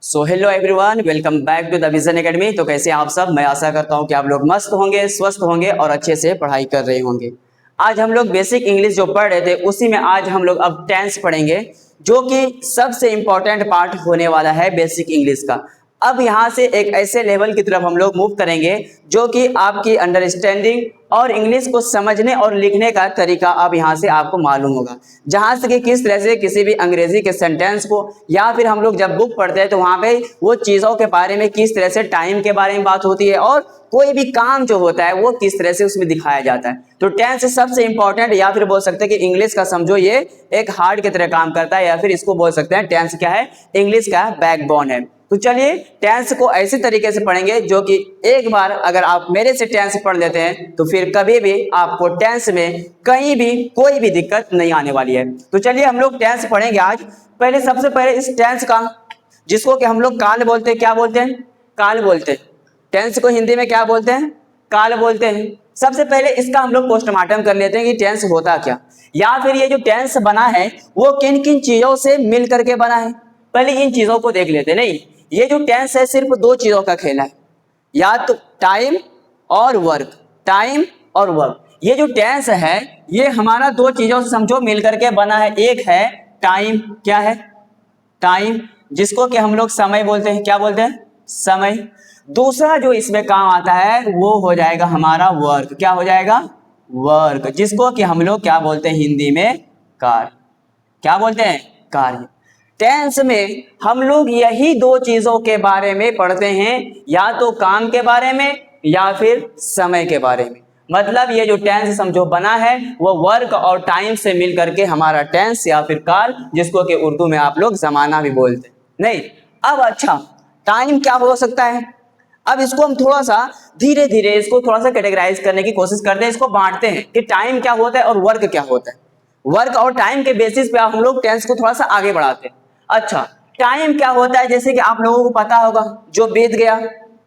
So hello everyone, welcome back to the vision academy. तो कैसे आप सब? मैं आशा करता हूं कि आप लोग मस्त होंगे, स्वस्थ होंगे और अच्छे से पढ़ाई कर रहे होंगे। आज हम लोग बेसिक इंग्लिश जो पढ़ रहे थे उसी में आज हम लोग अब टेंस पढ़ेंगे, जो कि सबसे इंपॉर्टेंट पार्ट होने वाला है बेसिक इंग्लिश का। अब यहाँ से एक ऐसे लेवल की तरफ हम लोग मूव करेंगे जो कि आपकी अंडरस्टैंडिंग और इंग्लिश को समझने और लिखने का तरीका अब यहाँ से आपको मालूम होगा। जहाँ से कि किस तरह से किसी भी अंग्रेजी के सेंटेंस को या फिर हम लोग जब बुक पढ़ते हैं तो वहाँ पे वो चीज़ों के बारे में किस तरह से टाइम के बारे में बात होती है और कोई भी काम जो होता है वो किस तरह से उसमें दिखाया जाता है। तो टेंस सबसे इंपॉर्टेंट, या फिर बोल सकते हैं कि इंग्लिश का समझो ये एक हार्ट की तरह काम करता है, या फिर इसको बोल सकते हैं टेंस क्या है, इंग्लिश का बैकबोन है। तो चलिए टेंस को ऐसे तरीके से पढ़ेंगे जो कि एक बार अगर आप मेरे से टेंस पढ़ लेते हैं तो फिर कभी भी आपको टेंस में कहीं भी कोई भी दिक्कत नहीं आने वाली है। तो चलिए हम लोग टेंस पढ़ेंगे आज। पहले सबसे पहले इस टेंस का, जिसको कि हम लोग काल बोलते हैं, क्या बोलते हैं? काल बोलते हैं। टेंस को हिंदी में क्या बोलते हैं? काल बोलते हैं। सबसे पहले इसका हम लोग पोस्टमार्टम कर लेते हैं कि टेंस होता क्या, या फिर ये जो टेंस बना है वो किन किन चीजों से मिल करके बना है। पहले इन चीजों को देख लेते हैं। नहीं, ये जो टेंस है सिर्फ दो चीजों का खेल है, या तो टाइम और वर्क। टाइम और वर्क, ये जो टेंस है ये हमारा दो चीजों से समझो मिल करके बना है। एक है टाइम, क्या है? टाइम, जिसको कि हम लोग समय बोलते हैं। क्या बोलते हैं? समय। दूसरा जो इसमें काम आता है वो हो जाएगा हमारा वर्क। क्या हो जाएगा? वर्क, जिसको कि हम लोग क्या बोलते हैं हिंदी में? कार्य। क्या बोलते हैं? कार्य। टेंस में हम लोग यही दो चीजों के बारे में पढ़ते हैं, या तो काम के बारे में या फिर समय के बारे में। मतलब ये जो टेंस समझो बना है वो वर्क और टाइम से मिल करके हमारा टेंस या फिर काल, जिसको कि उर्दू में आप लोग जमाना भी बोलते हैं। नहीं, अब अच्छा, टाइम क्या हो सकता है? अब इसको हम थोड़ा सा धीरे धीरे इसको थोड़ा सा कैटेगराइज करने की कोशिश करते हैं, इसको बांटते हैं कि टाइम क्या होता है और वर्क क्या होता है। वर्क और टाइम के बेसिस पे हम लोग टेंस को थोड़ा सा आगे बढ़ाते हैं। अच्छा, टाइम क्या होता है? जैसे कि आप लोगों को पता होगा, जो बीत गया,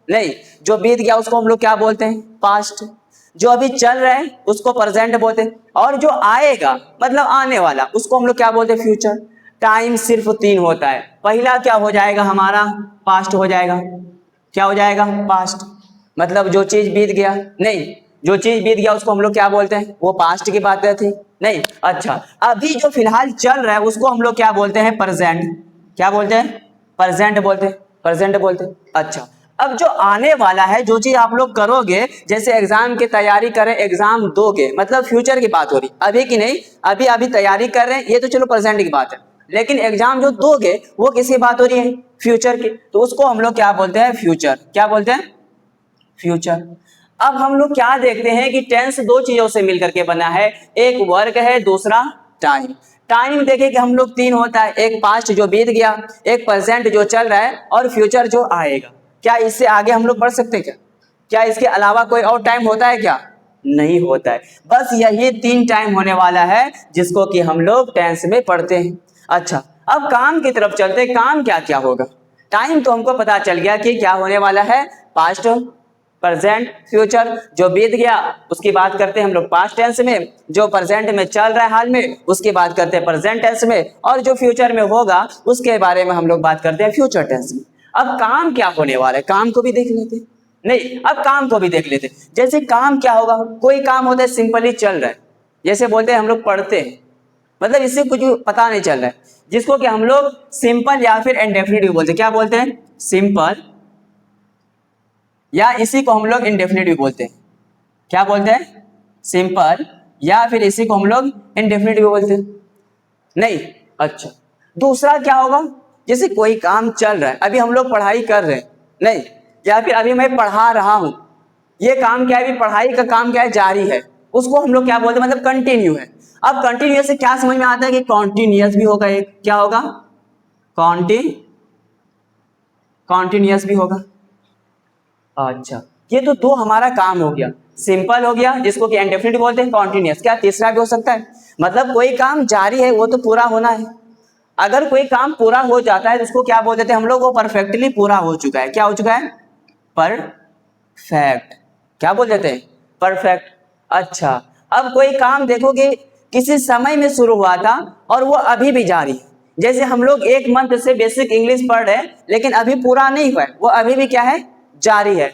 नहीं, जो बीत गया उसको हम लोग क्या बोलते हैं? पास्ट। जो अभी चल रहा है उसको प्रेजेंट बोलते हैं, और जो आएगा मतलब आने वाला उसको हम लोग क्या बोलते हैं? फ्यूचर। टाइम सिर्फ तीन होता है। पहला क्या हो जाएगा हमारा? पास्ट हो जाएगा। क्या हो जाएगा? पास्ट। मतलब जो चीज बीत गया, नहीं, जो चीज बीत गया उसको हम लोग क्या बोलते हैं? वो पास्ट की बातें थी। नहीं, अच्छा, अभी जो फिलहाल चल रहा है उसको हम लोग क्या बोलते हैं? प्रेजेंट। क्या बोलते हैं? प्रेजेंट बोलते हैं। प्रेजेंट बोलते हैं। अच्छा, अब जो आने वाला है, जो चीज आप लोग करोगे, जैसे एग्जाम की तैयारी करें, एग्जाम दोगे, मतलब फ्यूचर की बात हो रही, अभी की नहीं। अभी अभी तैयारी कर रहे हैं, ये तो चलो प्रेजेंट की बात है, लेकिन एग्जाम जो दोगे वो किसकी बात हो रही है? फ्यूचर की। तो उसको हम लोग क्या बोलते हैं? फ्यूचर। क्या बोलते हैं? फ्यूचर। अब हम लोग क्या देखते हैं कि टेंस दो चीजों से मिलकर के बना है, एक वर्क है, दूसरा टाइम। टाइम देखे कि हम लोग तीन होता है, एक पास्ट जो बीत गया, एक प्रेजेंट जो चल रहा है, और फ्यूचर जो आएगा। क्या इससे आगे हम लोग बढ़ सकते हैं? क्या क्या इसके अलावा कोई और टाइम होता है? क्या नहीं होता है। बस यही तीन टाइम होने वाला है जिसको कि हम लोग टेंस में पढ़ते हैं। अच्छा, अब काम की तरफ चलते हैं। काम क्या क्या होगा? टाइम तो हमको पता चल गया कि क्या होने वाला है, पास्ट, प्रेजेंट, फ्यूचर। जो बीत गया उसकी बात करते हैं हम लोग पास्ट टेंस में, जो प्रेजेंट में चल रहा है हाल में उसकी बात करते हैं प्रेजेंट टेंस में, और जो फ्यूचर में होगा उसके बारे में हम लोग बात करते हैं फ्यूचर टेंस में। अब काम क्या होने वाला है, काम को भी देख लेते हैं। नहीं, अब काम को भी देख लेते हैं। जैसे काम क्या होगा? कोई काम होता है सिंपली चल रहा है, जैसे बोलते हैं हम लोग पढ़ते हैं, मतलब इससे कुछ पता नहीं चल रहा है, जिसको कि हम लोग सिंपल या फिर इंडेफिनिट बोलते हैं। क्या बोलते हैं? सिंपल, या इसी को हम लोग इंडेफिनिट बोलते हैं। क्या बोलते हैं? सिंपल, या फिर इसी को हम लोग इंडेफिनिट बोलते हैं। नहीं, अच्छा, दूसरा क्या होगा? जैसे कोई काम चल रहा है, अभी हम लोग पढ़ाई कर रहे हैं, नहीं, या फिर अभी मैं पढ़ा रहा हूं, ये काम क्या है? अभी पढ़ाई का काम क्या है? जारी है, उसको हम लोग क्या बोलते हैं? मतलब कंटिन्यू है। अब कंटिन्यूअस से क्या समझ में आता है कि कॉन्टिन्यूअस भी होगा, एक क्या होगा? कॉन्टिन्यूअस भी होगा। अच्छा, ये तो दो हमारा काम हो गया, सिंपल हो गया जिसको कि इंडेफिनिट बोलते हैं, कॉन्टिन्यूअस। क्या तीसरा भी हो सकता है? मतलब कोई काम जारी है वो तो पूरा होना है। अगर कोई काम पूरा हो जाता है तो उसको क्या बोल देते हैं हम लोग? वो परफेक्टली पूरा हो चुका है। क्या हो चुका है? परफेक्ट। क्या बोल देते हैं? परफेक्ट। अच्छा, अब कोई काम देखोगे किसी समय में शुरू हुआ था और वो अभी भी जारी है, जैसे हम लोग 1 मंथ से बेसिक इंग्लिश पढ़ रहे हैं लेकिन अभी पूरा नहीं हुआ है, वो अभी भी क्या है, जारी है।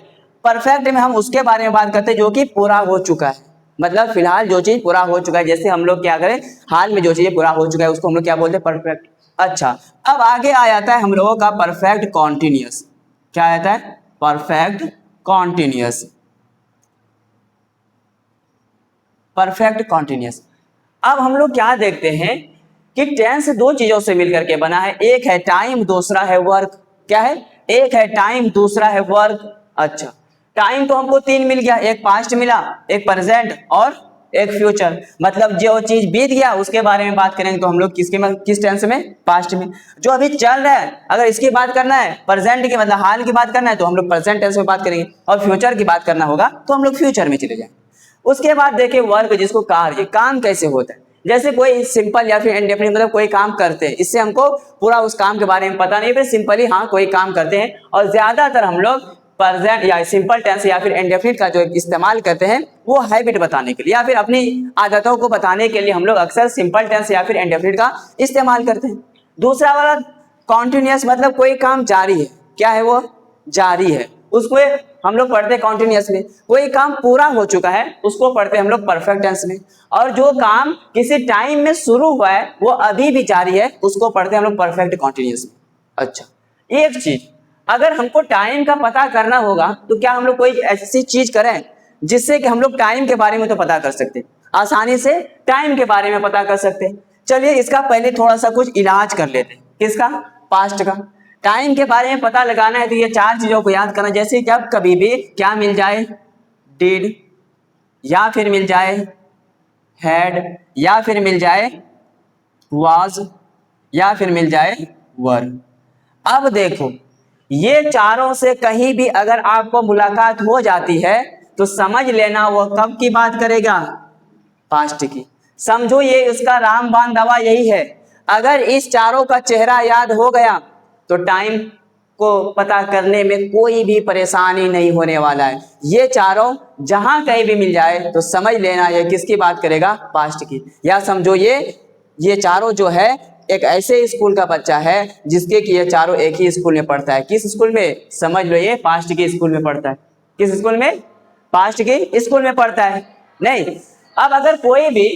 परफेक्ट में हम उसके बारे में बात करते हैं जो कि पूरा हो चुका है, मतलब फिलहाल जो चीज पूरा हो चुका है। जैसे हम लोग क्या करें, हाल में जो चीज पूरा हो चुका है उसको हम लोग क्या बोलते हैं, परफेक्ट। अच्छा, अब आगे आ जाता है हम लोगों का परफेक्ट कॉन्टिन्यूअस। क्या आता है, परफेक्ट कॉन्टिन्यूअस। Perfect continuous. अब हम लोग क्या देखते हैं कि टेंस 2 चीजों से मिलकर के बना है, एक है टाइम, दूसरा है वर्क। क्या है, एक है टाइम, दूसरा है वर्क। अच्छा, टाइम तो हमको 3 मिल गया, एक पास्ट मिला, एक प्रेजेंट और एक फ्यूचर। मतलब जो चीज बीत गया उसके बारे में बात करेंगे तो हम लोग किस टेंस में, पास्ट में। जो अभी चल रहा है अगर इसकी बात करना है, प्रेजेंट की मतलब हाल की बात करना है तो हम लोग प्रेजेंट टेंस में बात करेंगे, और फ्यूचर की बात करना होगा तो हम लोग फ्यूचर में चले जाएंगे। उसके बाद देखिए वर्क, जिसको कार्य, काम कैसे होता है। जैसे कोई सिंपल या फिर इंडेफिनिट मतलब कोई काम करते हैं, इससे हमको पूरा उस काम के बारे में पता नहीं, फिर सिंपली हाँ कोई काम करते हैं। और ज्यादातर हम लोग प्रेजेंट या सिंपल टेंस या फिर इंडेफिनिट का जो इस्तेमाल करते हैं वो हैबिट बताने के लिए या फिर अपनी आदतों को बताने के लिए हम लोग अक्सर सिंपल टेंस या फिर इंडेफिनिट का इस्तेमाल करते हैं। दूसरा वाला कॉन्टिन्यूअस, मतलब कोई काम जारी है। क्या है वो, जारी है, उसको हम लोग पढ़ते हैं कॉन्टिन्यूअस में। कोई काम पूरा हो चुका है उसको पढ़ते हैं हम लोग परफेक्ट टेंस में। और जो काम किसी टाइम में शुरू हुआ है वो अभी भी जारी है उसको पढ़ते हैं हम लोग परफेक्ट कॉन्टिन्यूअस में। अच्छा, एक चीज, अगर हमको टाइम का पता करना होगा तो क्या हम लोग कोई ऐसी चीज करें जिससे कि हम लोग टाइम के बारे में तो पता कर सकते हैं, आसानी से टाइम के बारे में पता कर सकते हैं। चलिए इसका पहले थोड़ा सा कुछ इलाज कर लेते हैं। किसका, पास्ट का। टाइम के बारे में पता लगाना है तो ये 4 चीजों को याद करना। जैसे जब कभी भी क्या मिल जाए, डिड, या फिर मिल जाए हैड, या फिर मिल जाए वाज, या फिर मिल जाए वर। अब देखो ये चारों से कहीं भी अगर आपको मुलाकात हो जाती है तो समझ लेना वो कब की बात करेगा, पास्ट की। समझो ये उसका रामबाण दवा यही है, अगर इस चारों का चेहरा याद हो गया तो टाइम को पता करने में कोई भी परेशानी नहीं होने वाला है। ये चारों जहां कहीं भी मिल जाए तो समझ लेना ये किसकी बात करेगा, पास्ट की। या समझो ये चारों जो है एक ऐसे स्कूल का बच्चा है जिसके कि ये चारों एक ही स्कूल में पढ़ता है। किस स्कूल में, समझ लो ये पास्ट के स्कूल में पढ़ता है। किस स्कूल में, पास्ट के स्कूल में पढ़ता है। नहीं, अब अगर कोई भी,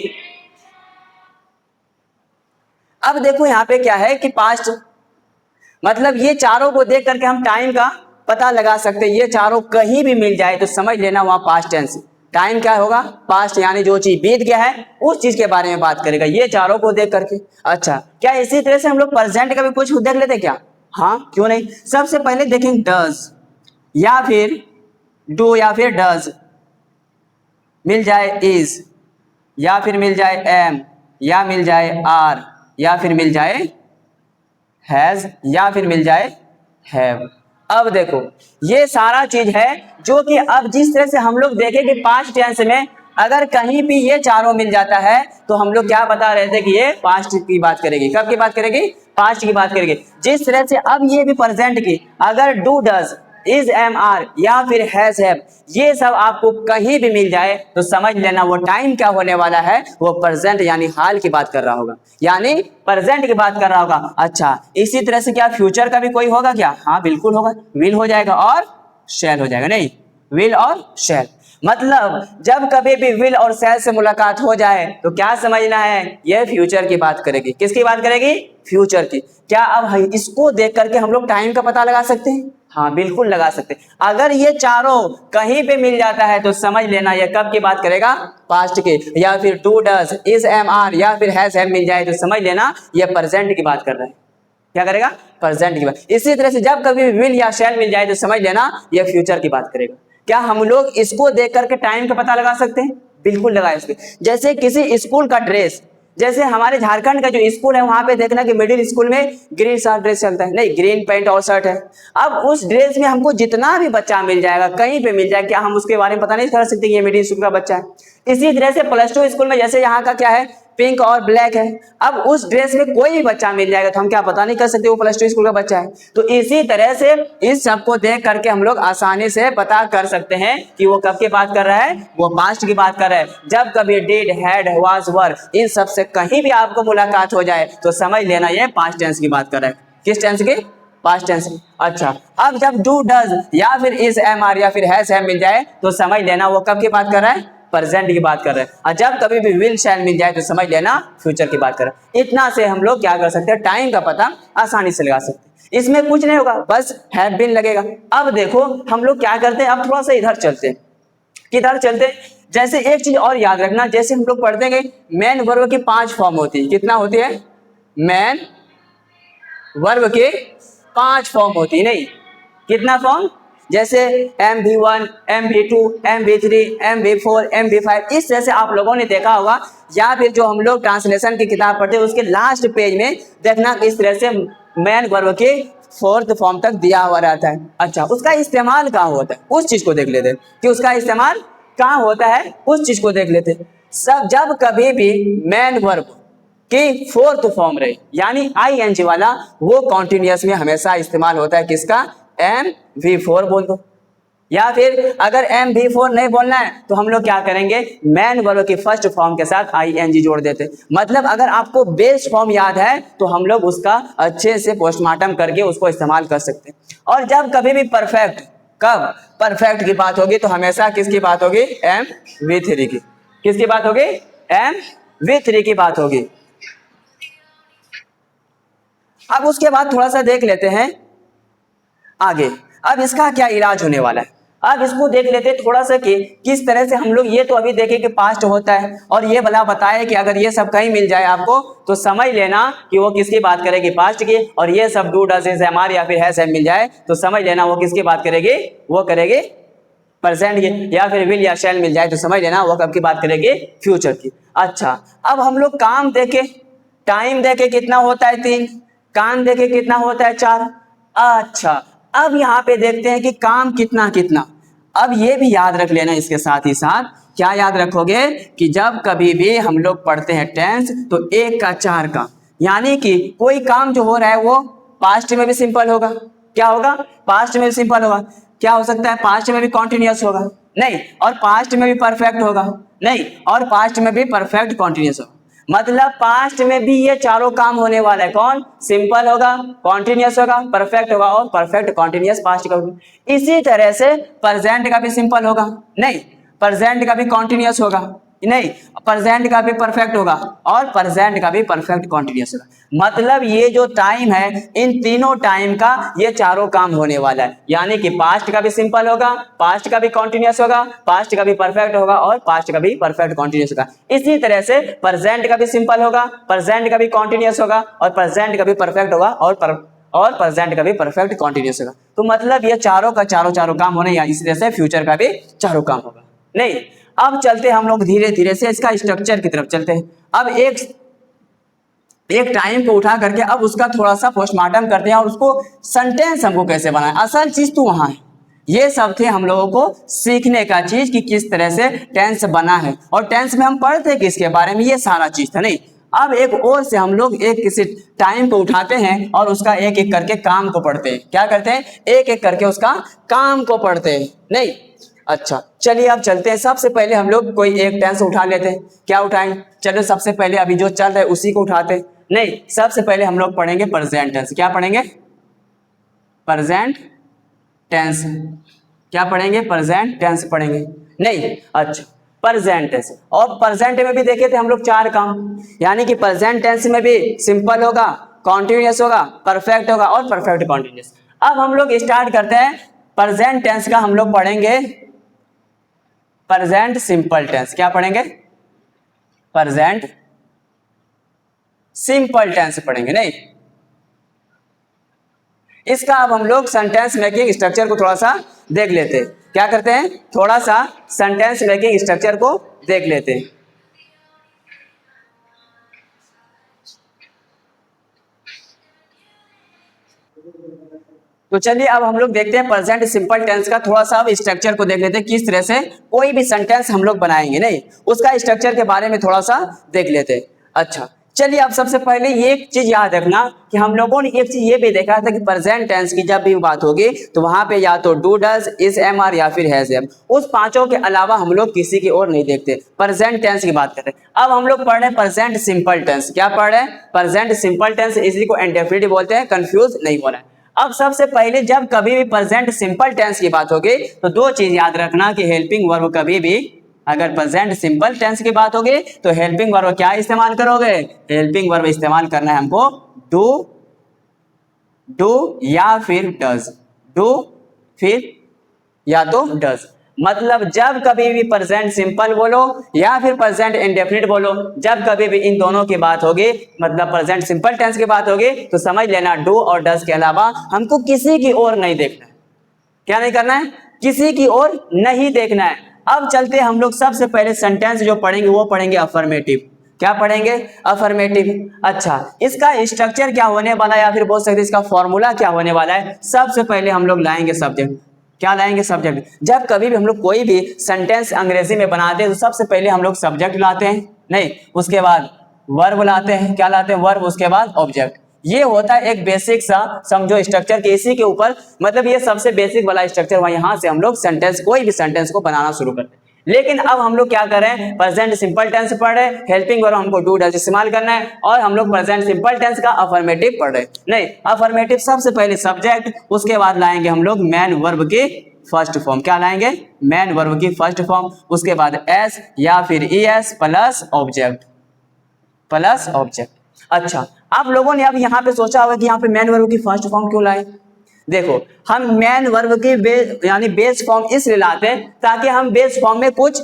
अब देखो यहाँ पे क्या है कि पास्ट मतलब ये चारों को देख करके हम टाइम का पता लगा सकते हैं। ये चारों कहीं भी मिल जाए तो समझ लेना वहां पास्ट टेंस। टाइम क्या होगा, पास्ट, यानी जो चीज बीत गया है उस चीज के बारे में बात करेगा ये चारों को देख करके। अच्छा, क्या इसी तरह से हम लोग प्रेजेंट का भी कुछ देख लेते क्या, हाँ क्यों नहीं। सबसे पहले देखेंगे डज, या फिर डू, या फिर डज, मिल जाए इज, या फिर मिल जाए एम, या मिल जाए आर, या फिर मिल जाए हैज, या फिर मिल जाए हैव। अब देखो ये सारा चीज है जो कि अब जिस तरह से हम लोग देखें कि पास्ट टेंस में अगर कहीं भी ये चारों मिल जाता है तो हम लोग क्या बता रहे थे कि ये पास्ट की बात करेगी। कब की बात करेगी, पास्ट की बात करेगी। जिस तरह से अब ये भी प्रेजेंट की, अगर do, does, is, am, are या फिर हैज, हैव, ये सब आपको कहीं भी मिल जाए तो समझ लेना वो टाइम क्या होने वाला है, वो प्रेजेंट यानी हाल की बात कर रहा होगा, यानी प्रेजेंट की बात कर रहा होगा। अच्छा, इसी तरह से क्या फ्यूचर का भी कोई होगा क्या, हाँ बिल्कुल होगा, विल हो जाएगा और शैल हो जाएगा। नहीं, विल और शैल, मतलब जब कभी भी विल और शैल से मुलाकात हो जाए तो क्या समझना है, ये फ्यूचर की बात करेगी। किसकी बात करेगी, फ्यूचर की। क्या अब इसको देख करके हम लोग टाइम का पता लगा सकते हैं, हाँ बिल्कुल लगा सकते हैं। अगर ये चारों कहीं पे मिल जाता है तो समझ लेना ये कब की बात करेगा, पास्ट के। या फिर do, does, is, am, are या फिर हैज, हैव मिल जाए तो समझ लेना ये प्रेजेंट की बात कर रहा है। क्या करेगा, प्रेजेंट की बात। इसी तरह से जब कभी विल या शैल मिल जाए तो समझ लेना ये फ्यूचर की बात करेगा। क्या हम लोग इसको देख करके टाइम का पता लगा सकते हैं, बिल्कुल लगा सकते। जैसे किसी स्कूल का ड्रेस, जैसे हमारे झारखंड का जो स्कूल है वहां पे देखना कि मिडिल स्कूल में ग्रीन शर्ट ड्रेस चलता है, नहीं ग्रीन पैंट और शर्ट है। अब उस ड्रेस में हमको जितना भी बच्चा मिल जाएगा कहीं पे मिल जाए, क्या हम उसके बारे में पता नहीं कर सकते कि ये मिडिल स्कूल का बच्चा है। इसी तरह से +2 स्कूल में जैसे यहाँ का क्या है पिंक और ब्लैक है। अब उस ड्रेस में कोई भी बच्चा मिल जाएगा तो हम क्या पता नहीं कर सकते वो +2 स्कूल का बच्चा है। तो इसी तरह से इस सब को देख करके हम लोग आसानी से पता कर सकते हैं कि वो कब की बात कर रहा है, वो पास्ट की बात कर रहा है। जब कभी डिड, हैड, वाज, वर इन सब से कहीं भी आपको मुलाकात हो जाए तो समझ लेना ये पास्ट टेंस की बात कर रहा है। किस टेंस की? Past tense. अच्छा, अब जब डू, डज या फिर इज, एम, आर या फिर हैज, हैव मिल जाए तो समझ लेना वो कब की बात कर रहा है, प्रेजेंट की बात कर रहे हैं। और जब कभी भी विल, शैल मिल जाए तो समझ लेना फ्यूचर की बात कर रहे हैं। इतना से हम लोग क्या कर सकते हैं, टाइम का पता आसानी से लगा सकते हैं। इसमें कुछ नहीं होगा, बस हैव बीन लगेगा। अब देखो हम लोग क्या करते हैं, अब थोड़ा सा इधर चलते हैं। किधर चलते हैं? जैसे एक चीज और याद रखना, जैसे हम लोग पढ़ते हैं मेन वर्ब की 5 फॉर्म होती है। कितना होती है? मेन वर्ब के 5 फॉर्म होती है। नहीं, कितना फॉर्म? जैसे MV1, MV2, MV3, MV4, MV5 इस तरह से आप लोगों ने देखा होगा, या फिर जो हम लोग ट्रांसलेशन की किताब पढ़ते हैं उसके लास्ट पेज में देखना इस तरह से मेन वर्ब के 4th फॉर्म तक दिया हुआ रहता है। अच्छा, उसका इस्तेमाल कहाँ होता है उस चीज को देख लेते हैं कि उसका इस्तेमाल कहाँ होता है, उस चीज को देख लेते हैं। सब जब कभी भी मेन वर्ब कि 4th फॉर्म रहे यानी ING वाला, वो कॉन्टिन्यूअस में हमेशा इस्तेमाल होता है। किसका? MV4 बोल दो। या फिर अगर MV4 नहीं बोलना है तो हम लोग क्या करेंगे, मेन वर्ब की 1st फॉर्म के साथ ING जोड़ देते। मतलब अगर आपको बेस फॉर्म याद है तो हम लोग उसका अच्छे से पोस्टमार्टम करके उसको इस्तेमाल कर सकते हैं। और जब कभी भी परफेक्ट, कब परफेक्ट की बात होगी तो हमेशा किसकी बात होगी? MV3 की। किसकी बात होगी? MV3 की बात होगी। अब उसके बाद थोड़ा सा देख लेते हैं आगे, अब इसका क्या इलाज होने वाला है। अब इसको देख लेते हैं थोड़ा सा कि किस तरह से हम लोग, ये तो अभी देखें कि पास्ट होता है और ये भला बताए कि अगर ये सब कहीं मिल जाए आपको तो समझ लेना कि वो किसकी बात करेगी, पास्ट की। और ये सब do, does, is, am, are या फिर हैज, हैव मिल जाए तो समझ लेना वो किसकी बात करेगी, वो करेगी प्रेजेंट की। या फिर विल या शैल मिल जाए तो समझ लेना वो कब की बात करेगी, फ्यूचर की। अच्छा, अब हम लोग काम देखे, टाइम देखे कितना होता है 3, काम देखे कितना होता है 4। अच्छा, अब यहाँ पे देखते हैं कि काम कितना कितना। अब ये भी याद रख लेना, इसके साथ ही साथ क्या याद रखोगे कि जब कभी भी हम लोग पढ़ते हैं टेंस तो 1 का 4 काम, यानी कि कोई काम जो हो रहा है वो पास्ट में भी सिंपल होगा। क्या होगा? पास्ट में भी सिंपल होगा। क्या हो सकता है? पास्ट में भी कॉन्टिन्यूअस होगा नहीं, और पास्ट में भी परफेक्ट होगा नहीं, और पास्ट में भी परफेक्ट कॉन्टिन्यूअस होगा। मतलब पास्ट में भी ये चारों काम होने वाला है। कौन? सिंपल होगा, कॉन्टिन्यूअस होगा, परफेक्ट होगा और परफेक्ट कॉन्टिन्यूअस पास्ट का होगा। इसी तरह से प्रेजेंट का भी सिंपल होगा नहीं, प्रेजेंट का भी कॉन्टिन्यूअस होगा नहीं, प्रेजेंट का भी परफेक्ट होगा और प्रेजेंट का भी परफेक्ट कॉन्टिन्यूअस होगा। मतलब ये जो टाइम है, इन तीनों टाइम का ये चारों काम होने वाला है। यानी कि पास्ट का भी सिंपल होगा, पास्ट का भी कॉन्टिन्यूअस होगा, पास्ट का भी परफेक्ट होगा और पास्ट का भी परफेक्ट कॉन्टिन्यूअस होगा। इसी तरह से प्रेजेंट का भी सिंपल होगा, प्रेजेंट का भी कॉन्टिन्यूअस होगा और प्रेजेंट का भी परफेक्ट होगा और प्रेजेंट का भी परफेक्ट कॉन्टिन्यूअस होगा। तो मतलब ये चारों का चारों काम होने, या इसी तरह से फ्यूचर का भी चारों काम होगा नहीं। अब चलते हम लोग धीरे धीरे से इसका स्ट्रक्चर की तरफ चलते हैं। अब एक टाइम को उठा करके अब उसका थोड़ा सा पोस्टमार्टम करते हैं और उसको सेंटेंस हमको कैसे बनाए। असल चीज तो वहां है, ये सब थे हम लोगों को सीखने का चीज कि किस तरह से टेंस बना है। और टेंस में हम पढ़ते किसके बारे में, ये सारा चीज था नहीं। अब एक और से हम लोग एक किसी टाइम को उठाते हैं और उसका एक एक करके काम को पढ़ते हैं। क्या करते हैं? एक एक करके उसका काम को पढ़ते हैं नहीं। अच्छा, चलिए अब चलते हैं। सबसे पहले हम लोग कोई एक टेंस उठा लेते हैं। क्या उठाएं? चलो सबसे पहले अभी जो चल रहा है उसी को उठाते हैं। नहीं, सबसे पहले हम लोग पढ़ेंगे प्रेजेंट टेंस। क्या पढ़ेंगे? Present tense. क्या पढ़ेंगे? प्रेजेंट टेंस पढ़ेंगे नहीं। अच्छा, प्रेजेंट टेंस। और प्रेजेंट में भी देखे थे हम लोग 4 काम, यानी कि प्रेजेंट टेंस में भी सिंपल होगा, कॉन्टिन्यूअस होगा, परफेक्ट होगा और परफेक्ट कॉन्टिन्यूअस। अब हम लोग स्टार्ट करते हैं। प्रेजेंट टेंस का हम लोग पढ़ेंगे प्रेजेंट सिंपल टेंस। क्या पढ़ेंगे? प्रेजेंट सिंपल टेंस पढ़ेंगे नहीं। इसका अब हम लोग सेंटेंस मेकिंग स्ट्रक्चर को थोड़ा सा देख लेते हैं। क्या करते हैं? थोड़ा सा सेंटेंस मेकिंग स्ट्रक्चर को देख लेते हैं। तो चलिए अब हम लोग देखते हैं प्रेजेंट सिंपल टेंस का थोड़ा सा अब स्ट्रक्चर को देख लेते हैं। किस तरह से कोई भी सेंटेंस हम लोग बनाएंगे नहीं, उसका स्ट्रक्चर के बारे में थोड़ा सा देख लेते हैं। अच्छा, चलिए अब सबसे पहले एक चीज याद रखना कि हम लोगों ने एक चीज ये भी देखा था कि प्रेजेंट टेंस की जब भी बात होगी तो वहां पे या तो do does is am are या फिर हैज एम, उस पांचों के अलावा हम लोग किसी की ओर नहीं देखते, प्रेजेंट टेंस की बात कर रहे हैं। अब हम लोग पढ़ रहे हैं प्रेजेंट सिंपल टेंस। क्या पढ़ रहे हैं? प्रेजेंट सिंपल टेंस, इसी को इंडेफिनिट बोलते हैं, कंफ्यूज नहीं होना है। अब सबसे पहले जब कभी भी प्रेजेंट सिंपल टेंस की बात होगी तो दो चीज याद रखना कि हेल्पिंग वर्ब कभी भी, अगर प्रेजेंट सिंपल टेंस की बात होगी तो हेल्पिंग वर्ब क्या इस्तेमाल करोगे? हेल्पिंग वर्ब इस्तेमाल करना है हमको डू, डू या फिर डज, डू फिर या तो डज। मतलब जब कभी भी प्रेजेंट सिंपल बोलो या फिर प्रेजेंट इंडेफिनिट बोलो, जब कभी भी इन दोनों की बात होगी, मतलब प्रेजेंट सिंपल टेंस की बात होगी, तो समझ लेना डू और डज के अलावा हमको किसी की ओर नहीं देखना है। क्या नहीं करना है? किसी की ओर नहीं देखना है। अब चलते हम लोग सबसे पहले सेंटेंस जो पढ़ेंगे वो पढ़ेंगे अफर्मेटिव। क्या पढ़ेंगे? अफर्मेटिव। अच्छा, इसका स्ट्रक्चर क्या होने वाला है या फिर बोल सकते हैं इसका फॉर्मूला क्या होने वाला है? सबसे पहले हम लोग लाएंगे सब्जेक्ट। क्या लाएंगे? सब्जेक्ट। जब कभी भी हम लोग कोई भी सेंटेंस अंग्रेजी में बनाते हैं तो सबसे पहले हम लोग सब्जेक्ट लाते हैं, नहीं उसके बाद वर्ब लाते हैं। क्या लाते हैं? वर्ब, उसके बाद ऑब्जेक्ट। ये होता है एक बेसिक सा समझो स्ट्रक्चर के, इसी के ऊपर मतलब ये सबसे बेसिक वाला स्ट्रक्चर हुआ, यहाँ से हम लोग सेंटेंस, कोई भी सेंटेंस को बनाना शुरू करते हैं। लेकिन अब हम लोग क्या करें? प्रेजेंट सिंपल टेंस पढ़ रहे हैं, हेल्पिंग वर्ब हमको डू डज इस्तेमाल करना है, और हम लोग प्रेजेंट सिंपल टेंस का अफर्मेटिव पढ़ रहे हैं। नहीं, अफर्मेटिव सबसे पहले सब्जेक्ट, उसके बाद लाएंगे हम लोग मैन वर्ब की फर्स्ट फॉर्म। क्या लाएंगे? मैन वर्ब की फर्स्ट फॉर्म, उसके बाद एस या फिर E S plus object, plus object. अच्छा, आप लोगों ने अब यहाँ पे सोचा होगा कि यहाँ पे मैन वर्ब की फर्स्ट फॉर्म क्यों लाए? देखो, हम मैन वर्ब की यानी बेस फॉर्म इसलिए लाते हैं ताकि हम बेस फॉर्म में कुछ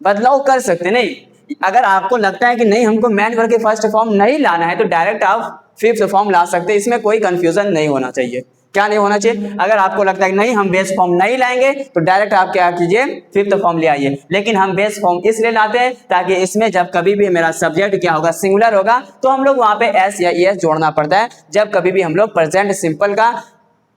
बदलाव कर सकते। नहीं, अगर आपको लगता है कि नहीं हमको मैन वर्ब की फर्स्ट फॉर्म नहीं लाना है तो डायरेक्ट आप फिफ्थ फॉर्म ला सकते हैं, इसमें कोई कंफ्यूजन नहीं होना चाहिए। क्या नहीं होना चाहिए? अगर आपको लगता है कि नहीं हम बेस फॉर्म नहीं लाएंगे तो डायरेक्ट आप क्या कीजिए? फिफ्थ फॉर्म ले आइए। लेकिन हम बेस फॉर्म इसलिए लाते हैं ताकि इसमें जब कभी भी मेरा सब्जेक्ट क्या होगा? सिंगुलर होगा, तो हम लोग वहां पे एस या ई एस जोड़ना पड़ता है जब कभी भी हम लोग प्रेजेंट सिंपल का,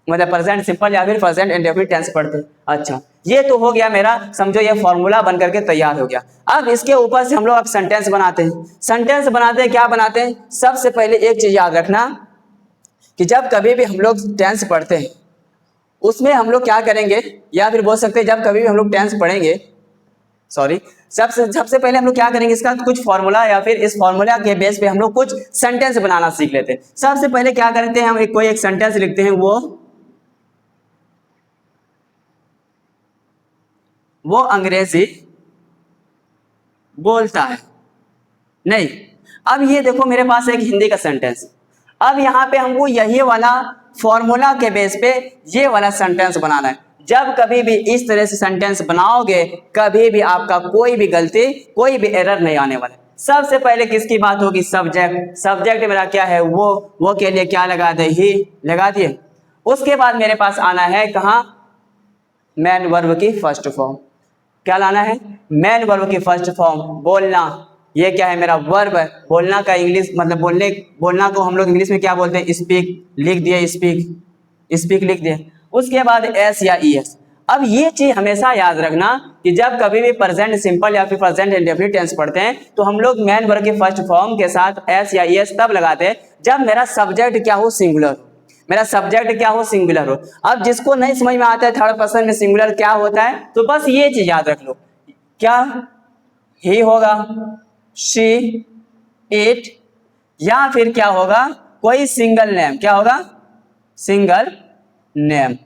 मतलब प्रेजेंट सिंपल या फिर प्रेजेंट इंडेफिनिट टेंस पढ़ते हैं। अच्छा, ये तो हो गया मेरा, समझो ये फॉर्मूला बन करके तैयार हो गया। अब इसके ऊपर से हम लोग अब सेंटेंस बनाते हैं। सेंटेंस बनाते हैं, क्या बनाते हैं? सबसे पहले एक चीज याद रखना कि जब कभी भी हम लोग टेंस पढ़ते हैं उसमें हम लोग क्या करेंगे, या फिर बोल सकते हैं जब कभी भी हम लोग टेंस पढ़ेंगे, सॉरी, सबसे पहले हम लोग क्या करेंगे? इसका कुछ फॉर्मूला या फिर इस फॉर्मूला के बेस पे हम लोग कुछ सेंटेंस बनाना सीख लेते हैं। सबसे पहले क्या करते हैं? हम कोई एक सेंटेंस लिखते हैं, वो अंग्रेजी बोलता है। नहीं, अब ये देखो मेरे पास एक हिंदी का सेंटेंस, अब यहाँ पे हमको यही वाला फॉर्मूला के बेस पे ये वाला सेंटेंस बनाना है। जब कभी भी इस तरह से सेंटेंस बनाओगे कभी भी आपका कोई भी गलती, कोई भी एरर नहीं आने वाला है। सबसे पहले किसकी बात होगी? सब्जेक्ट। सब्जेक्ट मेरा क्या है? वो के लिए क्या लगा दे? ही लगा दिए। उसके बाद मेरे पास आना है कहाँ? मैन वर्ब की फर्स्ट फॉर्म। क्या लाना है? मैन वर्ब की फर्स्ट फॉर्म, बोलना। ये क्या है? मेरा वर्ब है। बोलना का इंग्लिश मतलब बोलना को हम लोग इंग्लिश में क्या बोलते हैं? स्पीक। लिख दिए स्पीक, स्पीक लिख दिए। उसके बाद एस या ई एस। अब ये चीज हमेशा याद रखना कि जब कभी भी प्रेजेंट सिंपल या फिर प्रेजेंट इंडेफिनिट टेंस पढ़ते हैं तो हम लोग मैन वर्ब के फर्स्ट फॉर्म के साथ एस या ई एस तब लगाते हैं जब मेरा सब्जेक्ट क्या हो? सिंगुलर। मेरा सब्जेक्ट क्या हो? सिंगुलर हो। अब जिसको नहीं समझ में आता है थर्ड पर्सन में सिंगुलर क्या होता है, तो बस ये चीज याद रख लो, क्या ही होगा, शी, इट, या फिर क्या होगा? कोई सिंगल नेम। क्या होगा? Single name.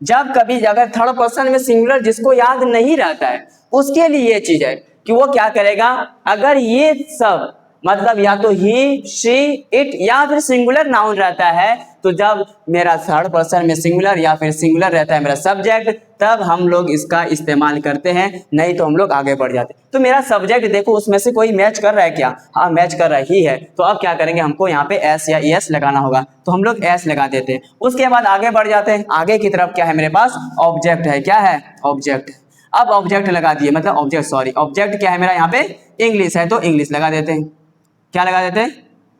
जब कभी अगर थर्ड पर्सन में सिंगुलर जिसको याद नहीं रहता है उसके लिए ये चीज है कि वो क्या करेगा? अगर ये सब मतलब या तो ही, शी, इट या फिर सिंगुलर नाउन रहता है तो जब मेरा थर्ड पर्सन में सिंगुलर या फिर सिंगुलर रहता है मेरा सब्जेक्ट, तब हम लोग इसका इस्तेमाल करते हैं, नहीं तो हम लोग आगे बढ़ जाते। तो मेरा सब्जेक्ट देखो उसमें से कोई मैच कर रहा है क्या? हाँ मैच कर रहा ही है। तो अब क्या करेंगे? हमको यहाँ पे एस या ई एस लगाना होगा, तो हम लोग एस लगा देते हैं। उसके बाद आगे बढ़ जाते हैं। आगे की तरफ क्या है मेरे पास? ऑब्जेक्ट है। क्या है? ऑब्जेक्ट। अब ऑब्जेक्ट लगा दिए, मतलब ऑब्जेक्ट क्या है मेरा? यहाँ पे इंग्लिश है तो इंग्लिश लगा देते हैं। क्या लगा देते हैं?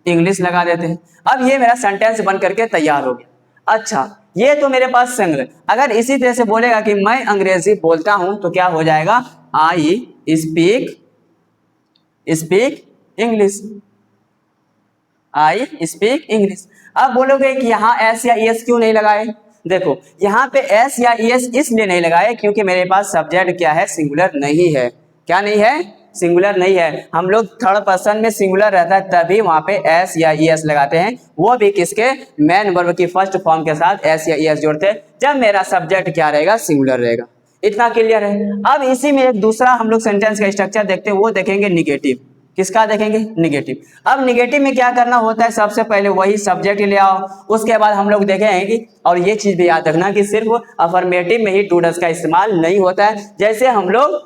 इंग्लिश लगा देते हैं। अब ये मेरा सेंटेंस बन करके तैयार हो गया। अच्छा, ये तो मेरे पास सिंगुलर। अगर इसी तरह से बोलेगा कि मैं अंग्रेजी बोलता हूं तो क्या हो जाएगा? I speak speak English, I speak English. अब बोलोगे कि यहाँ एस या एस क्यों नहीं लगाए? देखो यहाँ पे एस या एस इसलिए नहीं लगाए क्योंकि मेरे पास सब्जेक्ट क्या है, सिंगुलर नहीं है। क्या नहीं है? सिंगुलर नहीं है। हम लोग थर्ड पर्सन में सिंगुलर रहता है तभी वहां पे एस या एस लगाते हैं, वो भी किसके, मेन वर्ब की फर्स्ट फॉर्म के साथ एस या एस जोड़ते हैं जब मेरा सब्जेक्ट क्या रहेगा, सिंगुलर रहेगा। इतना क्लियर है। अब इसी में एक दूसरा हम लोग सेंटेंस का स्ट्रक्चर देखते हैं, वो देखेंगे निगेटिव। किसका देखेंगे? निगेटिव। अब निगेटिव में क्या करना होता है, सबसे पहले वही सब्जेक्ट ले आओ, उसके बाद हम लोग देखेंगे कि, और ये चीज भी याद रखना कि सिर्फ अफर्मेटिव में ही डू डज का इस्तेमाल नहीं होता है। जैसे हम लोग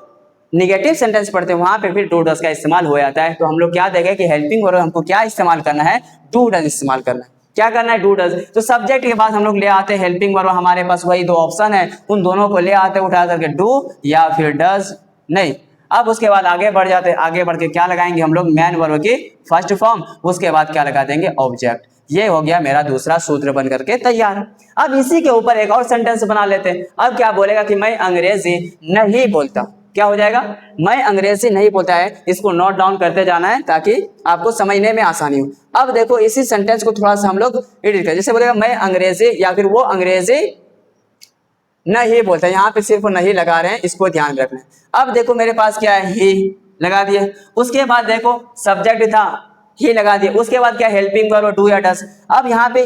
निगेटिव सेंटेंस पढ़ते हैं वहां पे फिर डू डज का इस्तेमाल हो जाता है। तो हम लोग क्या देखें कि हेल्पिंग वर्ब हमको क्या इस्तेमाल करना है, डू डज इस्तेमाल करना है। क्या करना है? Do does. तो सब्जेक्ट के बाद हम लोग ले आते हैं हेल्पिंग वर्ब, हमारे पास वही दो ऑप्शन है, उन दोनों को ले आते हैं उठा करके, डू या फिर डज नहीं। अब उसके बाद आगे बढ़ जाते हैं, आगे बढ़ के क्या लगाएंगे हम लोग, मैन वर्ब की फर्स्ट फॉर्म, उसके बाद क्या लगा देंगे, ऑब्जेक्ट। ये हो गया मेरा दूसरा सूत्र बन करके तैयार। अब इसी के ऊपर एक और सेंटेंस बना लेते हैं। अब क्या बोलेगा कि मैं अंग्रेजी नहीं बोलता। क्या हो जाएगा? मैं अंग्रेजी नहीं बोलता है। इसको नोट डाउन करते जाना है ताकि आपको समझने में आसानी हो। अब देखो इसी सेंटेंस को थोड़ा सा हम लोग एडिट करें। जैसे बोलेगा मैं अंग्रेजी, या फिर वो अंग्रेजी नहीं बोलता, यहाँ पे सिर्फ नहीं लगा रहे हैं, इसको ध्यान रखना है। अब देखो मेरे पास क्या है, ही लगा दिए। उसके बाद देखो सब्जेक्ट था, ही लगा दिए। उसके बाद क्या, हेल्पिंग वर्ब, डू या डज। अब यहाँ पे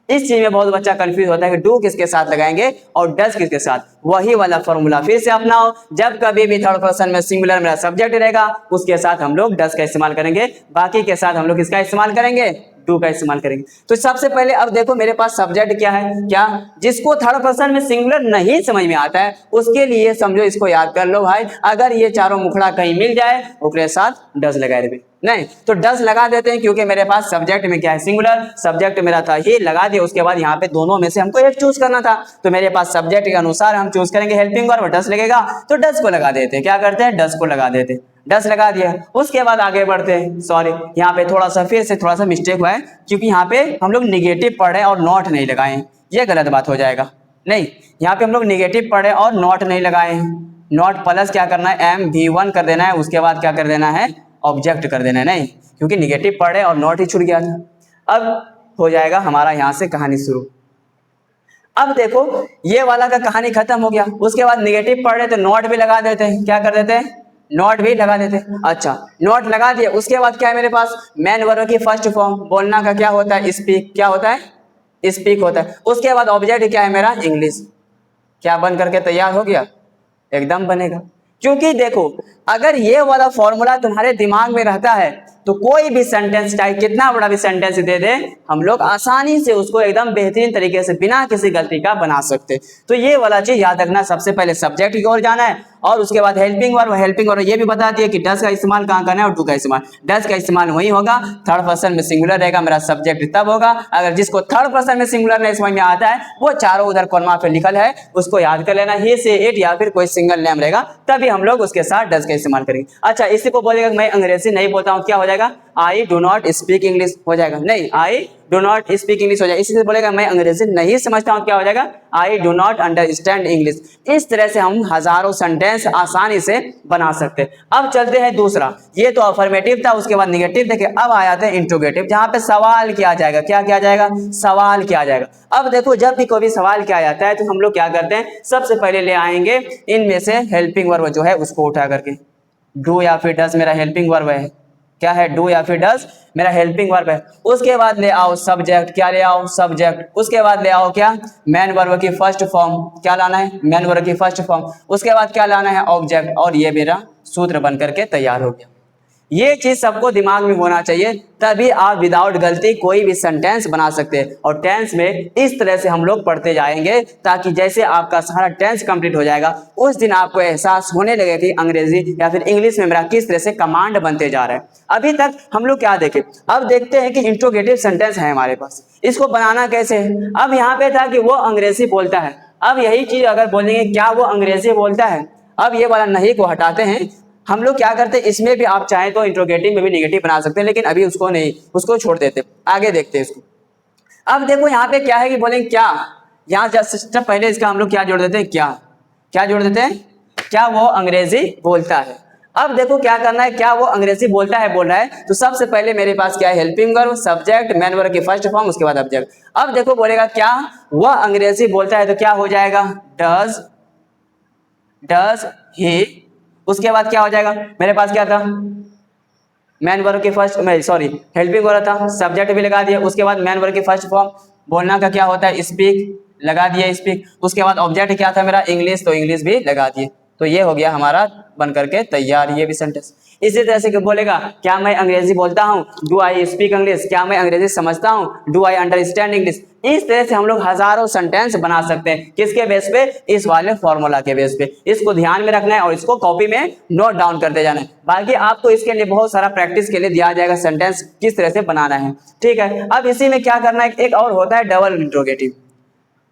इस चीज में बहुत बच्चा कंफ्यूज होता है कि डू किसके साथ लगाएंगे और डज किसके साथ। वही वाला फॉर्मूला फिर से अपनाओ, जब कभी भी थर्ड पर्सन में सिंगुलर मेरा सब्जेक्ट रहेगा उसके साथ हम लोग डज का इस्तेमाल करेंगे, बाकी के साथ हम लोग किसका इस्तेमाल करेंगे, डू का इस्तेमाल करेंगे। तो सबसे पहले अब देखो मेरे पास सब्जेक्ट क्या है, क्या, जिसको थर्ड पर्सन में सिंगुलर नहीं समझ में आता है उसके लिए समझो, इसको याद कर लो भाई, अगर ये चारों मुखड़ा कहीं मिल जाए उसके साथ डज लगा देंगे। नहीं तो डज लगा देते हैं क्योंकि मेरे पास सब्जेक्ट में क्या है, सिंगुलर। सब्जेक्ट मेरा था ही, लगा दिया। उसके बाद यहाँ पे दोनों में से हमको एक चूज करना था, तो मेरे पास सब्जेक्ट के अनुसार हम चूज करेंगे हेल्पिंग वर्ब, डज लगेगा तो डज को लगा देते हैं। क्या करते हैं, डज को लगा देते हैं। डज लगा दिया। उसके बाद आगे बढ़ते हैं। सॉरी यहाँ पे थोड़ा सा फिर से थोड़ा सा मिस्टेक हुआ है, क्योंकि यहाँ पे हम लोग निगेटिव पढ़ रहे हैं और नॉट नहीं लगाए, ये गलत बात हो जाएगा। नहीं, यहाँ पे हम लोग निगेटिव पढ़े और नॉट नहीं लगाए हैं। नॉट प्लस क्या करना है, MV1 कर देना है। उसके बाद क्या कर देना है, ऑब्जेक्ट कर देना है। नहीं, क्योंकि निगेटिव पढ़े और नॉट ही छूट गया था। अब हो जाएगा हमारा यहाँ से कहानी शुरू। अब देखो ये वाला का कहानी खत्म हो गया। उसके बाद निगेटिव पढ़ रहे तो नॉट भी लगा देते हैं। क्या कर देते हैं, नॉट भी लगा देते हैं। अच्छा, नॉट लगा दिए। उसके बाद क्या है मेरे पास, मैन वर्ब की फर्स्ट फॉर्म, बोलना का क्या होता है, स्पीक। क्या होता है, स्पीक होता है। उसके बाद ऑब्जेक्ट क्या है मेरा, इंग्लिश। क्या बन करके तैयार हो गया, एकदम बनेगा। क्योंकि देखो अगर ये वाला फॉर्मूला तुम्हारे दिमाग में रहता है तो कोई भी सेंटेंस, चाहे कितना बड़ा भी सेंटेंस दे दे, हम लोग आसानी से उसको एकदम बेहतरीन तरीके से बिना किसी गलती का बना सकते। तो ये वाला चीज याद रखना, सबसे पहले सब्जेक्ट की ओर जाना है और उसके बाद हेल्पिंग वर्ब। हेल्पिंग वर्ब ये भी बता दिए कि डज का इस्तेमाल कहाँ करना है और डू का इस्तेमाल। डज का इस्तेमाल वही होगा, थर्ड पर्सन में सिंगुलर रहेगा, मेरा सब्जेक्ट तब होगा। अगर जिसको थर्ड पर्सन में सिंगुलर नहीं समझ में आता है वो चारों उधर कॉलमा पे लिखल है, उसको याद कर लेना, ही से इट या फिर कोई सिंगल नेम रहेगा, तभी हम लोग उसके साथ डज का इस्तेमाल करेंगे। अच्छा, इसी को बोलेगा मैं अंग्रेजी नहीं बोलता हूँ, क्या हो जाएगा, I do not speak English हो जाएगा। नहीं, आई डू नॉट स्पीक इंग्लिश हो जाएगा। इसी से बोलेगा मैं अंग्रेजी नहीं समझता हूँ, क्या हो जाएगा, I do not understand English. इस तरह से हम हजारों सेंटेंस आसानी से बना सकते हैं। अब चलते हैं दूसरा, ये तो अफर्मेटिव था, उसके बाद निगेटिव देखे। अब आ जाते हैं इंट्रोगेटिव, जहां पे सवाल किया जाएगा। क्या किया जाएगा, सवाल किया जाएगा। अब देखो जब भी कोई सवाल किया जाता है तो हम लोग क्या करते हैं, सबसे पहले ले आएंगे इनमें से हेल्पिंग वर्ब जो है उसको उठा करके। डू या फिर डज मेरा हेल्पिंग वर्ब है। क्या है, डू या फिर डज मेरा हेल्पिंग वर्ब है। उसके बाद ले आओ सब्जेक्ट। क्या ले आओ, सब्जेक्ट। उसके बाद ले आओ क्या, मैन वर्ब की फर्स्ट फॉर्म। क्या लाना है, मैन वर्ब की फर्स्ट फॉर्म। उसके बाद क्या लाना है, ऑब्जेक्ट। और ये मेरा सूत्र बन करके तैयार हो गया। ये चीज सबको दिमाग में होना चाहिए, तभी आप विदाउट गलती कोई भी सेंटेंस बना सकते हैं। और टेंस में इस तरह से हम लोग पढ़ते जाएंगे ताकि जैसे आपका सारा टेंस कंप्लीट हो जाएगा उस दिन आपको एहसास होने लगे कि अंग्रेजी या फिर इंग्लिश में मेरा किस तरह से कमांड बनते जा रहा है। अभी तक हम लोग क्या देखे, अब देखते हैं कि इंट्रोगेटिव सेंटेंस है हमारे पास, इसको बनाना कैसे है। अब यहाँ पे था कि वो अंग्रेजी बोलता है। अब यही चीज अगर बोलेंगे क्या वो अंग्रेजी बोलता है, अब ये वाला नहीं को हटाते हैं। हम लोग क्या करते हैं, इसमें भी आप चाहें तो इंट्रोगेटिव में भी नेगेटिव बना सकते हैं, लेकिन अभी उसको नहीं, उसको छोड़ देते, आगे देखते हैं इसको। अब देखो यहाँ पे क्या है कि बोलेंगे क्या, यहाँ जस्ट पहले इसका हम लोग क्या जोड़ देते हैं, क्या। क्या जोड़ देते हैं, क्या वो अंग्रेजी बोलता है। अब देखो क्या करना है, क्या वो अंग्रेजी बोलता है बोल रहा है, तो सबसे पहले मेरे पास क्या है, helping verb, subject, main verb की फर्स्ट फॉर्म, उसके बाद ऑब्जेक्ट। अब देखो बोलेगा क्या वह अंग्रेजी बोलता है, तो क्या हो जाएगा, डज ही, उसके बाद क्या हो जाएगा, मेरे पास क्या था, मैन वर्ब की फर्स्ट में सॉरी हेल्पिंग वर्ब था, सब्जेक्ट भी लगा दिया, उसके बाद मैन वर्ब की फर्स्ट फॉर्म, बोलना का क्या होता है, स्पीक, लगा दिए स्पीक, उसके बाद ऑब्जेक्ट क्या था मेरा, इंग्लिश, तो इंग्लिश भी लगा दिए। तो ये हो गया हमारा बन करके तैयार ये भी सेंटेंस। इसी तरह से बोलेगा क्या मैं अंग्रेजी बोलता हूँ, डू आई स्पीक इंग्लिश, क्या मैं अंग्रेजी समझता हूँ, डू आई अंडरस्टैंड इंग्लिश। इस तरह से हम लोग हजारों सेंटेंस बना सकते हैं, किसके बेस पे, इस वाले फॉर्मूला के बेस पे। इसको ध्यान में रखना है और इसको कॉपी में नोट डाउन करते जाना है। बाकी आपको इसके लिए बहुत सारा प्रैक्टिस के लिए दिया जाएगा, सेंटेंस किस तरह से बनाना है, ठीक है। अब इसी में क्या करना है, एक और होता है डबल इंट्रोगेटिव।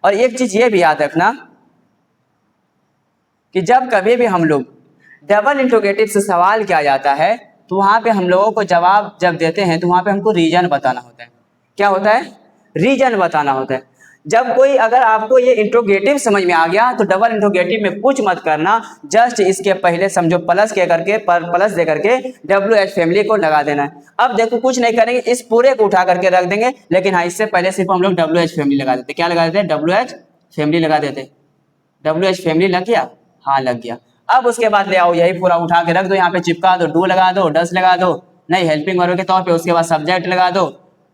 और एक चीज ये भी याद रखना कि जब कभी भी हम लोग डबल इंट्रोगेटिव से सवाल किया जाता है, तो वहां पे हम लोगों को जवाब जब देते हैं तो वहां पे हमको रीजन बताना होता है। क्या होता है, रीजन बताना होता है। जब कोई अगर आपको ये इंट्रोगेटिव समझ में आ गया तो डबल इंट्रोगेटिव में कुछ मत करना, जस्ट इसके पहले समझो प्लस के करके प्लस दे करके WH फैमिली को लगा देना है। अब देखो कुछ नहीं करेंगे, इस पूरे को उठा करके रख देंगे, लेकिन हाँ इससे पहले सिर्फ हम लोग WH फैमिली लगा देते। क्या लगा देते, WH फैमिली लगा देते। WH फैमिली लग गया, हाँ लग गया। अब उसके बाद ले आओ यही पूरा उठा के रख दो, यहाँ पे चिपका दो, डू लगा दो, डस लगा दो, नहीं हेल्पिंग वर्ब के तौर पे, उसके बाद सब्जेक्ट लगा दो,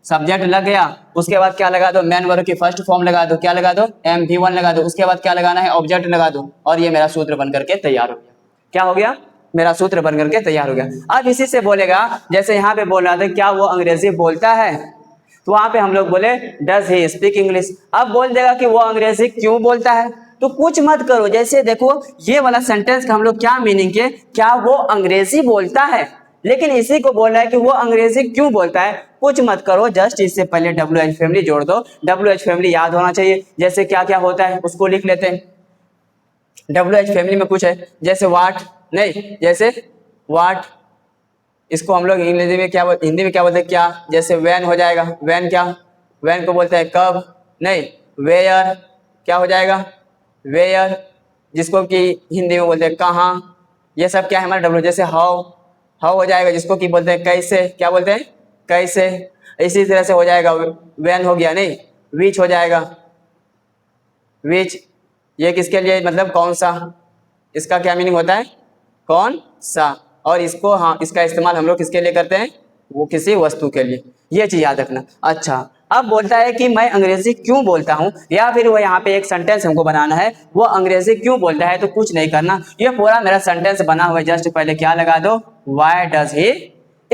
सब्जेक्ट लग गया, उसके बाद क्या लगा दो, मेन वर्ब की फर्स्ट फॉर्म लगा दो, क्या लगा दो, MV1 लगा दो, उसके बाद क्या लगाना है, ऑब्जेक्ट लगा दो, और ये मेरा सूत्र बन करके तैयार हो गया। क्या हो गया, मेरा सूत्र बन करके तैयार हो गया। अब इसी से बोलेगा, जैसे यहाँ पे बोल रहा था क्या वो अंग्रेजी बोलता है, तो वहां पे हम लोग बोले डज ही स्पीक इंग्लिश। अब बोल देगा कि वो अंग्रेजी क्यों बोलता है, तो कुछ मत करो, जैसे देखो ये वाला सेंटेंस का हम लोग क्या मीनिंग के, क्या वो अंग्रेजी बोलता है, लेकिन इसी को बोल रहा है कि वो अंग्रेजी क्यों बोलता है। कुछ मत करो, जस्ट इससे पहले WH फैमिली जोड़ दो। WH फैमिली याद होना चाहिए, जैसे क्या क्या होता है उसको लिख लेते हैं। WH फैमिली में कुछ है, जैसे वाट, नहीं जैसे वाट, इसको हम लोग इंग्लिश में क्या हिंदी में क्या बोलते हैं, क्या, जैसे वैन हो जाएगा, वैन क्या, वैन को बोलते हैं कब, नहीं वेयर, क्या हो जाएगा, वेयर, जिसको कि हिंदी में बोलते हैं कहाँ, ये सब क्या है हमारा W। जैसे हाउ, हाउ हो जाएगा, जिसको कि बोलते हैं कैसे, क्या बोलते हैं कैसे। इसी तरह से हो जाएगा, वैन हो गया, नहीं विच हो जाएगा, विच, ये किसके लिए मतलब कौन सा, इसका क्या मीनिंग होता है, कौन सा। और इसको हाँ इसका इस्तेमाल हम लोग किसके लिए करते हैं, वो किसी वस्तु के लिए, ये चीज याद रखना। अच्छा अब बोलता है कि मैं अंग्रेजी क्यों बोलता हूँ, या फिर वो यहाँ पे एक सेंटेंस हमको बनाना है, वो अंग्रेजी क्यों बोलता है। तो कुछ नहीं करना, ये पूरा मेरा सेंटेंस बना हुआ है, जस्ट पहले क्या लगा दो, why does he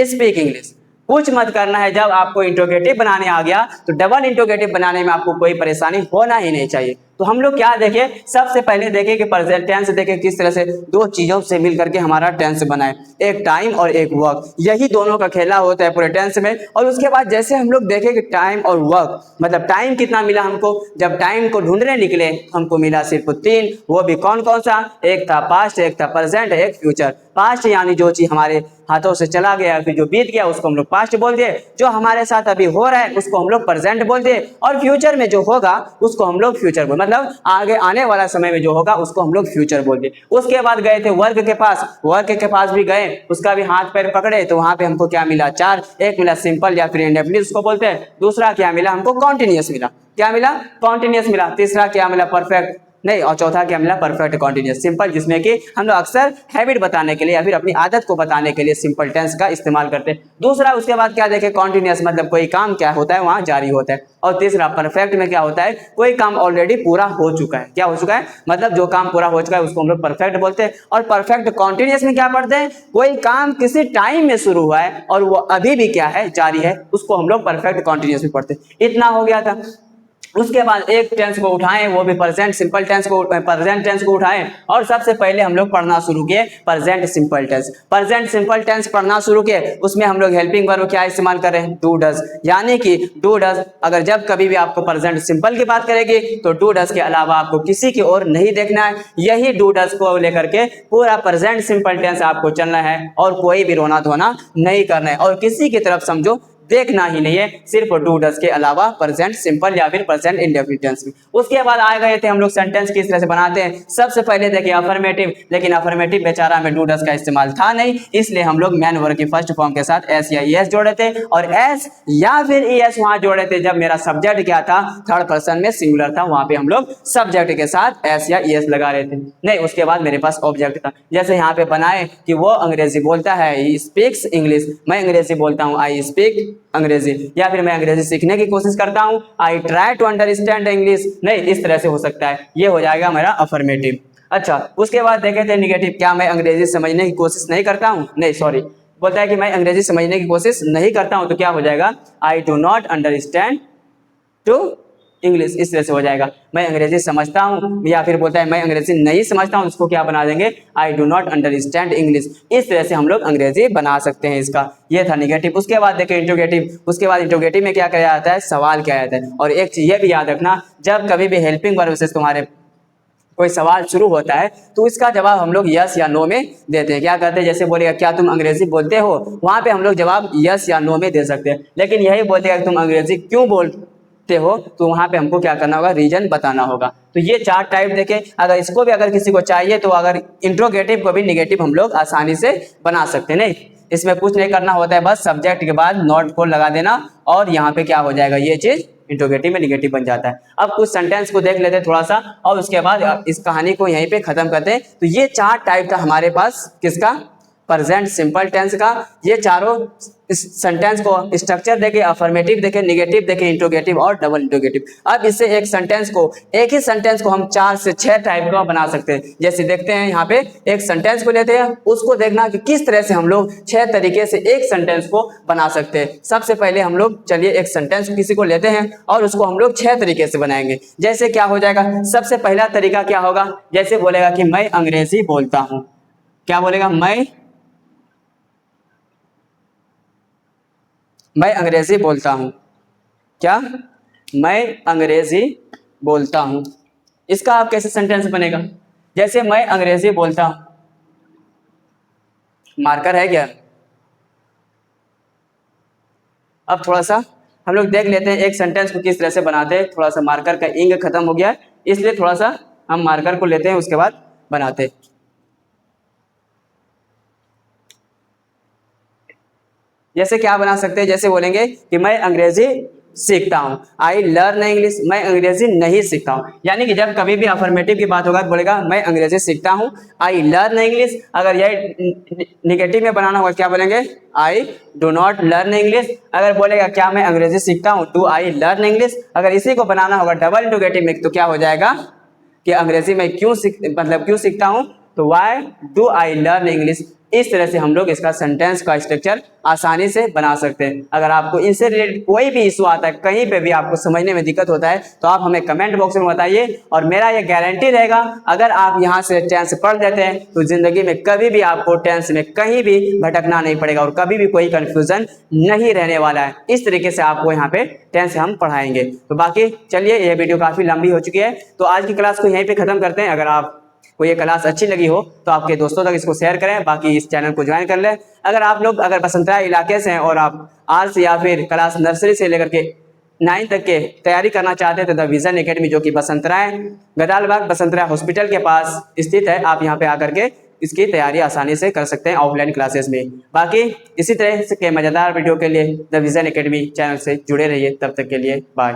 speak English. कुछ मत करना है। जब आपको इंट्रोगेटिव बनाने आ गया तो डबल इंट्रोगेटिव बनाने में आपको कोई परेशानी होना ही नहीं चाहिए। तो हम लोग क्या देखें, सबसे पहले देखें कि प्रेजेंट टेंस देखें किस तरह से दो चीजों से मिल करके हमारा टेंस बनाए, एक टाइम और एक वर्क, यही दोनों का खेला होता है पूरे टेंस में। और उसके बाद जैसे हम लोग देखें कि टाइम और वर्क, मतलब टाइम कितना मिला हमको, जब टाइम को ढूंढने निकले हमको मिला सिर्फ 3, वो भी कौन कौन सा, एक था पास्ट, एक था प्रेजेंट, एक फ्यूचर। पास्ट यानी जो चीज हमारे हाथों से चला गया, फिर जो बीत गया उसको हम लोग पास्ट बोल दिए, जो हमारे साथ अभी हो रहा है उसको हम लोग प्रेजेंट बोल दिए, और फ्यूचर में जो होगा उसको हम लोग फ्यूचर बोल, मतलब आगे आने वाला समय में जो होगा उसको हम लोग फ्यूचर बोल दिए। उसके बाद गए थे वर्क के पास, वर्क के पास भी गए, उसका भी हाथ पैर पकड़े, तो वहां पे हमको क्या मिला, 4, एक मिला सिंपल या फिर इंडेफिनिट उसको बोलते हैं, दूसरा क्या मिला हमको, कॉन्टिन्यूअस मिला, क्या मिला, कॉन्टिन्यूअस मिला, तीसरा क्या मिला, परफेक्ट नहीं, और चौथा क्या मिला, परफेक्ट कॉन्टिन्यूअस सिंपल, जिसमें कि हम लोग अक्सर हैबिट बताने के लिए या फिर अपनी आदत को बताने के लिए सिंपल टेंस का इस्तेमाल करते हैं। दूसरा उसके बाद क्या देखें, कॉन्टिन्यूअस मतलब कोई काम क्या होता है वहां जारी होता है। और तीसरा परफेक्ट में क्या होता है, कोई काम ऑलरेडी पूरा हो चुका है, क्या हो चुका है, मतलब जो काम पूरा हो चुका है उसको हम लोग परफेक्ट बोलते हैं। और परफेक्ट कॉन्टिन्यूअस में क्या पढ़ते हैं, कोई काम किसी टाइम में शुरू हुआ है और वो अभी भी क्या है, जारी है, उसको हम लोग परफेक्ट कॉन्टिन्यूअस में पढ़ते हैं। इतना हो गया था। उसके बाद एक टेंस को उठाएं, वो भी प्रेजेंट सिंपल टेंस को, प्रेजेंट टेंस को उठाएं, और सबसे पहले हम लोग पढ़ना शुरू किए present simple tense. Present simple tense पढ़ना शुरू किए, उसमें हम लोग हेल्पिंग वर्ब क्या इस्तेमाल कर रहे हैं, डू डज, यानी कि डू डज। अगर जब कभी भी आपको प्रेजेंट सिंपल की बात करेगी तो डू डज के अलावा आपको किसी की ओर नहीं देखना है, यही डू डज को लेकर के पूरा प्रेजेंट सिंपल टेंस आपको चलना है, और कोई भी रोना धोना नहीं करना है, और किसी की तरफ समझो देखना ही नहीं है, सिर्फ डू डज के अलावा प्रेजेंट सिंपल या फिर प्रेजेंट इंडेफिनिट टेंस में। उसके बाद आ गए थे हम लोग सेंटेंस किस तरह से बनाते हैं। सबसे पहले देखिए अफर्मेटिव, लेकिन अफर्मेटिव बेचारा में डू डज का इस्तेमाल था नहीं, इसलिए हम लोग मैन वर्ब की फर्स्ट फॉर्म के साथ एस या ईएस जोड़े थे, और एस या फिर ईएस वहां जोड़े थे जब मेरा सब्जेक्ट क्या था, थर्ड पर्सन में सिंगुलर था, वहां पे हम लोग सब्जेक्ट के साथ एस या ईएस लगा रहे थे। नहीं, उसके बाद मेरे पास ऑब्जेक्ट था, जैसे यहाँ पे बनाए कि वो अंग्रेजी बोलता है, ही स्पीक्स इंग्लिश, मैं अंग्रेजी बोलता हूँ, आई स्पीक अंग्रेजी, या फिर मैं अंग्रेजी सीखने की कोशिश करता हूँ, I try to understand English. नहीं, इस तरह से हो सकता है, ये हो जाएगा मेरा अफर्मेटिव। अच्छा, उसके बाद देखे थे निगेटिव, क्या मैं अंग्रेजी समझने की कोशिश नहीं करता हूँ, नहीं सॉरी, बोलता है कि मैं अंग्रेजी समझने की कोशिश नहीं करता हूँ, तो क्या हो जाएगा, I do not understand to English, इस तरह से हो जाएगा, मैं अंग्रेजी समझता हूँ, या फिर बोलता है मैं अंग्रेजी नहीं समझता हूँ, इसको क्या बना देंगे, आई डू नॉट अंडरस्टैंड इंग्लिश। इस तरह से हम लोग अंग्रेजी बना सकते हैं इसका, ये था निगेटिव। उसके बाद देखें इंट्रोगेटिव, उसके बाद इंट्रोगेटिव में क्या किया जाता है, सवाल किया जाता है। और एक चीज ये भी याद रखना, जब कभी भी हेल्पिंग वर्ब से तुम्हारे कोई सवाल शुरू होता है तो इसका जवाब हम लोग यस या नो में देते हैं। क्या कहते हैं, जैसे बोलेगा क्या तुम अंग्रेजी बोलते हो, वहां पे हम लोग जवाब यस या नो में दे सकते हैं। लेकिन यही बोलेगा कि तुम अंग्रेजी क्यों बोलते हो, तो वहां पे हमको क्या करना होगा, रीजन बताना होगा। तो ये चार टाइप देखें, अगर इसको भी अगर किसी को चाहिए तो अगर इंट्रोगेटिव को भी निगेटिव हम लोग आसानी से बना सकते हैं। नहीं, इसमें कुछ नहीं करना होता है, बस सब्जेक्ट के बाद नॉट को लगा देना और यहाँ पे क्या हो जाएगा, ये चीज इंट्रोगेटिव में निगेटिव बन जाता है। अब कुछ सेंटेंस को देख लेते हैं थोड़ा सा, और उसके बाद इस कहानी को यहीं पे खत्म करते हैं। तो ये चार टाइप था हमारे पास किसका, प्रेजेंट सिंपल टेंस का। ये चारों इस सेंटेंस को स्ट्रक्चर देखे, अफर्मेटिव देखे, निगेटिव देखे, इंट्रोगेटिव और डबल इंट्रोगेटिव। अब इससे एक सेंटेंस को, एक ही सेंटेंस को हम 4 से 6 टाइप का बना सकते हैं। जैसे देखते हैं यहाँ पे एक सेंटेंस को लेते हैं, उसको देखना कि किस तरह से हम लोग 6 तरीके से एक सेंटेंस को बना सकते हैं। सबसे पहले हम लोग चलिए एक सेंटेंस किसी को लेते हैं और उसको हम लोग 6 तरीके से बनाएंगे। जैसे क्या हो जाएगा, सबसे पहला तरीका क्या होगा, जैसे बोलेगा कि मैं अंग्रेजी बोलता हूँ, क्या बोलेगा, मैं अंग्रेजी बोलता हूँ, क्या, मैं अंग्रेजी बोलता हूँ। इसका आप कैसे सेंटेंस बनेगा, जैसे मैं अंग्रेजी बोलता हूँ, मार्कर है क्या। अब थोड़ा सा हम लोग देख लेते हैं एक सेंटेंस को किस तरह से बनाते हैं। थोड़ा सा मार्कर का इंक खत्म हो गया है, इसलिए थोड़ा सा हम मार्कर को लेते हैं, उसके बाद बनाते हैं। जैसे क्या बना सकते हैं, जैसे बोलेंगे कि मैं अंग्रेजी सीखता हूँ, आई लर्न इंग्लिश, मैं अंग्रेजी नहीं सीखता हूँ। यानी कि जब कभी भी अफर्मेटिव की बात होगा तो बोलेगा मैं अंग्रेजी सीखता हूँ, आई लर्न इंग्लिश। अगर यही निगेटिव में बनाना होगा क्या बोलेंगे, आई डू नॉट लर्न इंग्लिश। अगर बोलेगा क्या मैं अंग्रेजी सीखता हूँ, डू आई लर्न इंग्लिश। अगर इसी को बनाना होगा डबल इंट्रोगेटिव में तो क्या हो जाएगा कि अंग्रेजी में क्यों सीखता हूँ, तो why do I learn English. इस तरह से हम लोग इसका सेंटेंस का स्ट्रक्चर आसानी से बना सकते हैं। अगर आपको इनसे रिलेटेड कोई भी इशू आता है, कहीं पे भी आपको समझने में दिक्कत होता है, तो आप हमें कमेंट बॉक्स में बताइए, और मेरा ये गारंटी रहेगा अगर आप यहाँ से टेंस पढ़ लेते हैं तो जिंदगी में कभी भी आपको टेंस में कहीं भी भटकना नहीं पड़ेगा और कभी भी कोई कंफ्यूजन नहीं रहने वाला है। इस तरीके से आपको यहाँ पे टेंस हम पढ़ाएंगे। तो बाकी चलिए, ये वीडियो काफी लंबी हो चुकी है, तो आज की क्लास को यहीं पे खत्म करते हैं। अगर आप को ये क्लास अच्छी लगी हो तो आपके दोस्तों तक इसको शेयर करें, बाकी इस चैनल को ज्वाइन कर लें। अगर आप लोग बसंतरा इलाके से हैं और आप आर्ट्स या फिर क्लास नर्सरी से लेकर के 9 तक के तैयारी करना चाहते हैं तो द विजन एकेडमी, जो कि बसंतरा गदालबाग बसंतरा हॉस्पिटल के पास स्थित है, आप यहाँ पे आकर के इसकी तैयारी आसानी से कर सकते हैं ऑफलाइन क्लासेस में। बाकी इसी तरह के मजेदार वीडियो के लिए द विजन एकेडमी चैनल से जुड़े रहिए। तब तक के लिए बाय।